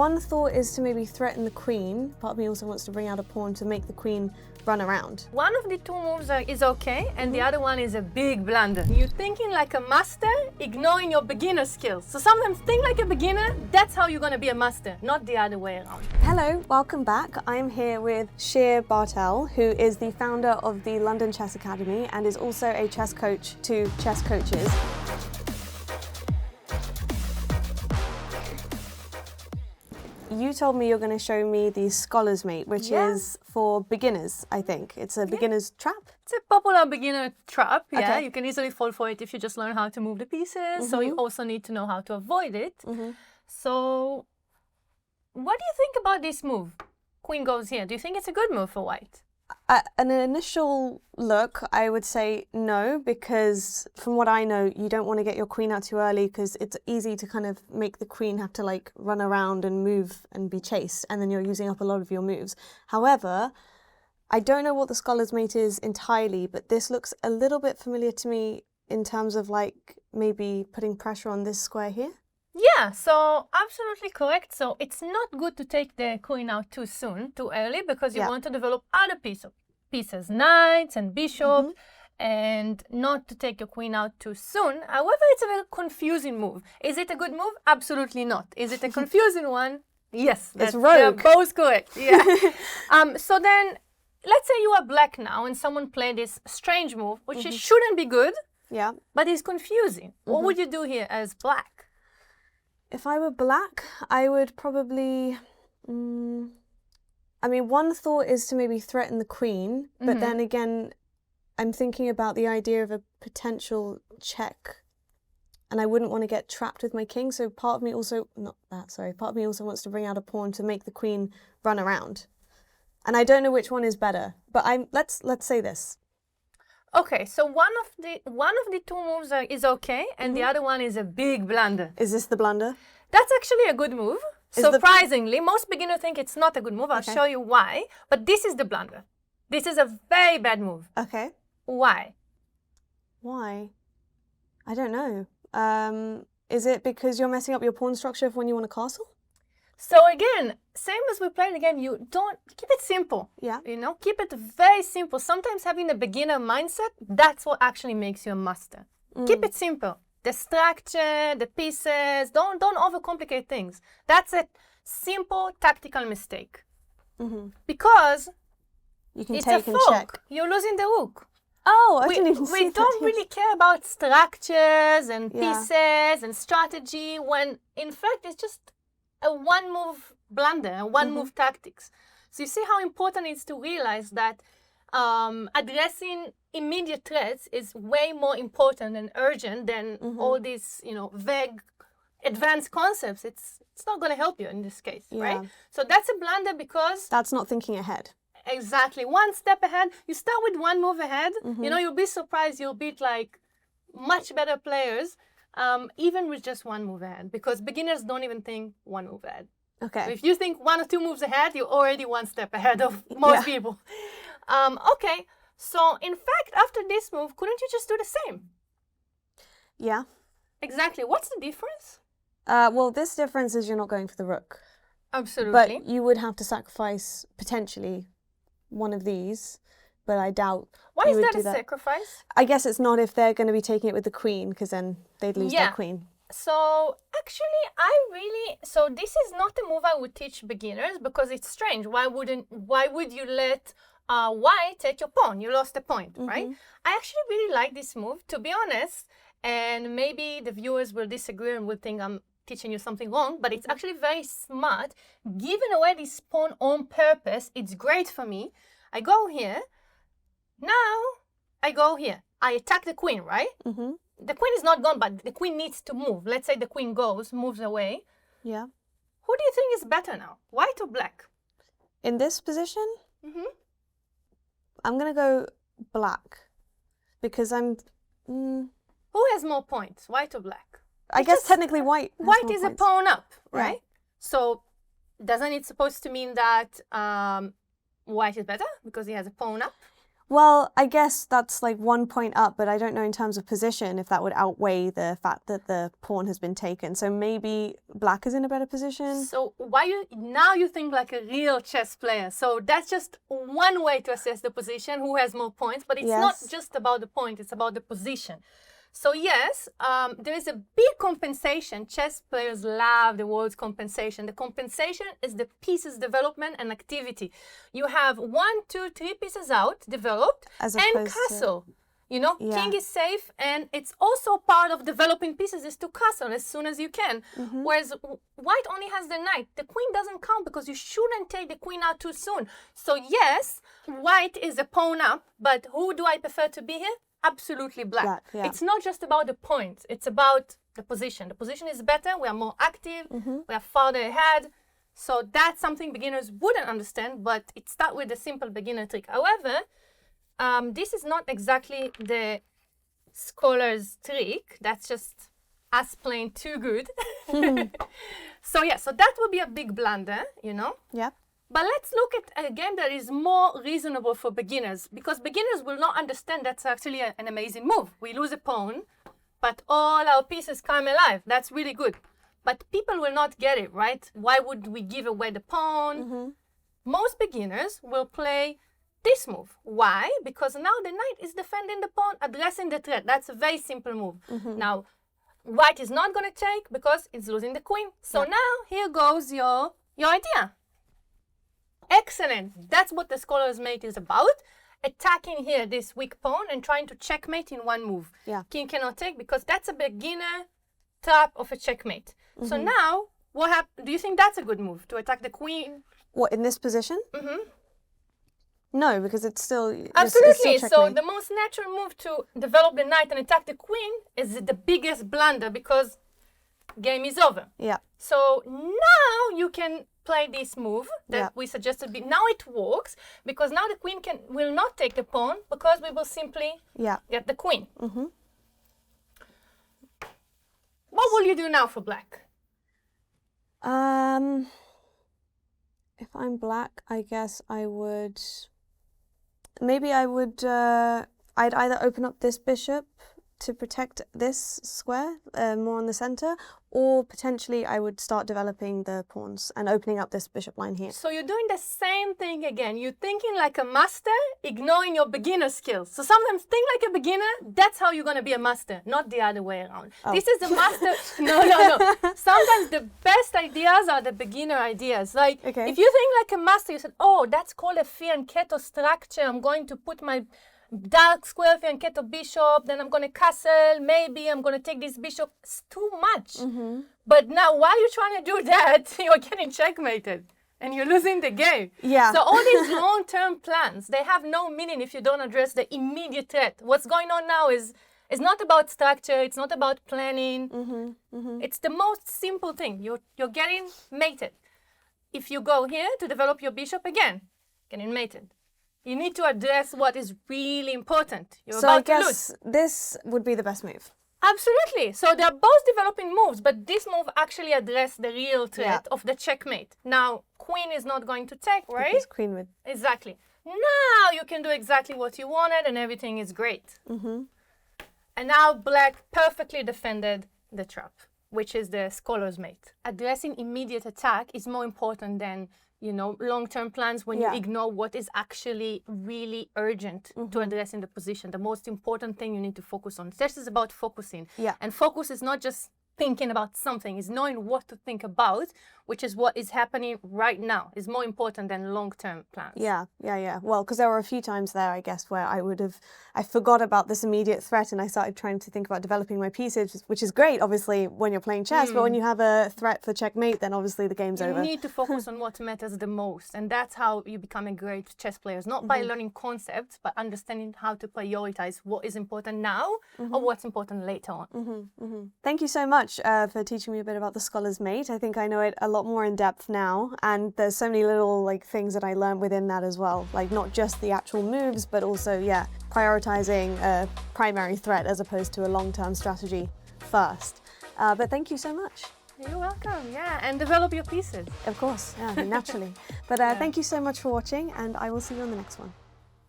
one thought is to maybe threaten the queen. Part of me also wants to bring out a pawn to make the queen run around. One of the two moves is okay, and the other one is a big blunder. You're thinking like a master, ignoring your beginner skills. So sometimes think like a beginner, that's how you're gonna be a master, not the other way around. Hello, welcome back. I'm here with Shir Bar Tal, who is the founder of the London Chess Academy and is also a chess coach to chess coaches. You told me you're going to show me the Scholar's Mate, which is for beginners, I think. It's a beginner's trap. It's a popular beginner trap, Okay. You can easily fall for it if you just learn how to move the pieces, so you also need to know how to avoid it. So, what do you think about this move? Queen goes here. Do you think it's a good move for white? An initial look, I would say no, because from what I know, you don't want to get your queen out too early because it's easy to kind of make the queen have to like run around and move and be chased, and then you're using up a lot of your moves. However, I don't know what the Scholar's Mate is entirely, but this looks a little bit familiar to me in terms of like maybe putting pressure on this square here. Yeah, so absolutely correct. So it's not good to take the queen out too soon, too early, because you want to develop other pieces, knights and bishops, and not to take your queen out too soon. However, it's a very confusing move. Is it a good move? Absolutely not. Is it a confusing one? Yes, it's rogue. They're both correct. Yeah. So then, let's say you are black now, and someone played this strange move, which shouldn't be good. Yeah. But it's confusing. What would you do here as black? If I were black, I would probably, I mean, one thought is to maybe threaten the queen, but then again, I'm thinking about the idea of a potential check, and I wouldn't want to get trapped with my king, so part of me also, part of me also wants to bring out a pawn to make the queen run around. And I don't know which one is better, but let's say this. Okay, so one of the two moves is okay, and the other one is a big blunder. Is this the blunder? That's actually a good move. Surprisingly, most beginners think it's not a good move. I'll show you why. But this is the blunder. This is a very bad move. Okay. Why? Why? I don't know. Is it because you're messing up your pawn structure when you want a castle? So again, same as we played the game, you don't keep it simple. Yeah. You know, keep it very simple. Sometimes having a beginner mindset, that's what actually makes you a master. Keep it simple. The structure, the pieces, don't overcomplicate things. That's a simple tactical mistake. Because You can it's take a and fork. check. You're losing the rook. Oh, I didn't even see We that. don't really care about structures and pieces and strategy when in fact it's just a one move blunder and one move tactics. So you see how important it is to realize that addressing immediate threats is way more important and urgent than all these, vague advanced concepts. It's not going to help you in this case, right? So that's a blunder because That's not thinking ahead. exactly one step ahead. You start with one move ahead. You'll be surprised. You'll beat like much better players. Even with just one move ahead, because beginners don't even think one move ahead. Okay. So if you think one or two moves ahead, you're already one step ahead of most people. Okay, so in fact, after this move, couldn't you just do the same? Yeah. Exactly. What's the difference? Well, this difference is you're not going for the rook. Absolutely. But you would have to sacrifice potentially one of these, but I doubt. Why you is would that do a sacrifice? I guess it's not if they're going to be taking it with the queen, because then they'd lose their queen. So actually, so this is not a move I would teach beginners because it's strange. Why would you let white take your pawn? You lost the point, right? I actually really like this move, to be honest, and maybe the viewers will disagree and will think I'm teaching you something wrong, but it's actually very smart. Giving away this pawn on purpose, it's great for me. I go here. Now, I go here. I attack the queen, right? The queen is not gone, but the queen needs to move. Let's say the queen moves away. Yeah. Who do you think is better now, white or black? In this position, I'm going to go black, because Who has more points, white or black? I guess technically white. White is a pawn up, right? So doesn't it supposed to mean that white is better because he has a pawn up? Well, I guess that's like 1 point up, but I don't know in terms of position if that would outweigh the fact that the pawn has been taken. So maybe black is in a better position. So now you think like a real chess player. So that's just one way to assess the position, who has more points, but it's not just about the point, it's about the position. So yes, there is a big compensation. Chess players love the word compensation. The compensation is the pieces development and activity. You have 1, 2, 3 pieces out, developed, and castle. You know, king is safe, and it's also part of developing pieces is to castle as soon as you can. Whereas white only has the knight. The queen doesn't count because you shouldn't take the queen out too soon. So yes, white is a pawn up, but who do I prefer to be here? Absolutely black. It's not just about the points. It's about the position. The position is better. We are more active. We are farther ahead. So that's something beginners wouldn't understand, but it starts with a simple beginner trick. However, this is not exactly the scholar's trick. That's just us playing too good. So that would be a big blunder, you know? Yeah. But let's look at a game that is more reasonable for beginners, because beginners will not understand that's actually an amazing move. We lose a pawn, but all our pieces come alive. That's really good. But people will not get it, right? Why would we give away the pawn? Most beginners will play this move. Why? Because now the knight is defending the pawn, addressing the threat. That's a very simple move. Now, white is not going to take because it's losing the queen. So now here goes your idea. Excellent. That's what the scholar's mate is about. Attacking here this weak pawn and trying to checkmate in one move. King cannot take because that's a beginner trap of a checkmate. So now, what happens? Do you think that's a good move to attack the queen? What, in this position? No, because it's still absolutely. It's still so the most natural move to develop the knight and attack the queen is the biggest blunder because game is over. So now you can play this move that we suggested. Now it works because now the queen will not take the pawn because we will simply get the queen. What will you do now for black? If I'm black, I guess I would. Maybe I'd either open up this bishop to protect this square more on the center, or potentially I would start developing the pawns and opening up this bishop line here. So you're doing the same thing again. You're thinking like a master, ignoring your beginner skills. So sometimes think like a beginner, that's how you're going to be a master, not the other way around. This is the master. No. Sometimes the best ideas are the beginner ideas. Like if you think like a master, you said, oh, that's called a fianchetto structure. I'm going to put my dark square fianchetto bishop, then I'm going to castle, maybe I'm going to take this bishop. It's too much. But now while you're trying to do that, you're getting checkmated and you're losing the game. So all these long-term plans, they have no meaning if you don't address the immediate threat. What's going on now is not about structure, it's not about planning. It's the most simple thing. You're getting mated. If you go here to develop your bishop again, getting mated. You need to address what is really important. You're about to lose. So I guess this would be the best move. Absolutely. So they're both developing moves, but this move actually addressed the real threat of the checkmate. Now, queen is not going to take, right? Because queen would. Exactly. Now you can do exactly what you wanted and everything is great. And now black perfectly defended the trap, which is the scholar's mate. Addressing immediate attack is more important than long-term plans when you ignore what is actually really urgent to address in the position. The most important thing you need to focus on. This is about focusing. And focus is not just thinking about something, it's knowing what to think about, which is what is happening right now, is more important than long-term plans. Well, because there were a few times there, I guess, where I forgot about this immediate threat and I started trying to think about developing my pieces, which is great, obviously, when you're playing chess, but when you have a threat for checkmate, then obviously the game's over. You need to focus on what matters the most, and that's how you become a great chess player, not by learning concepts, but understanding how to prioritize what is important now or what's important later on. Thank you so much for teaching me a bit about the scholar's mate. I think I know it a lot more in depth now, and there's so many little things that I learned within that as well, not just the actual moves, but also prioritizing a primary threat as opposed to a long-term strategy first. But thank you so much. You're welcome. And develop your pieces. Of course, naturally. But thank you so much for watching, and I will see you on the next one.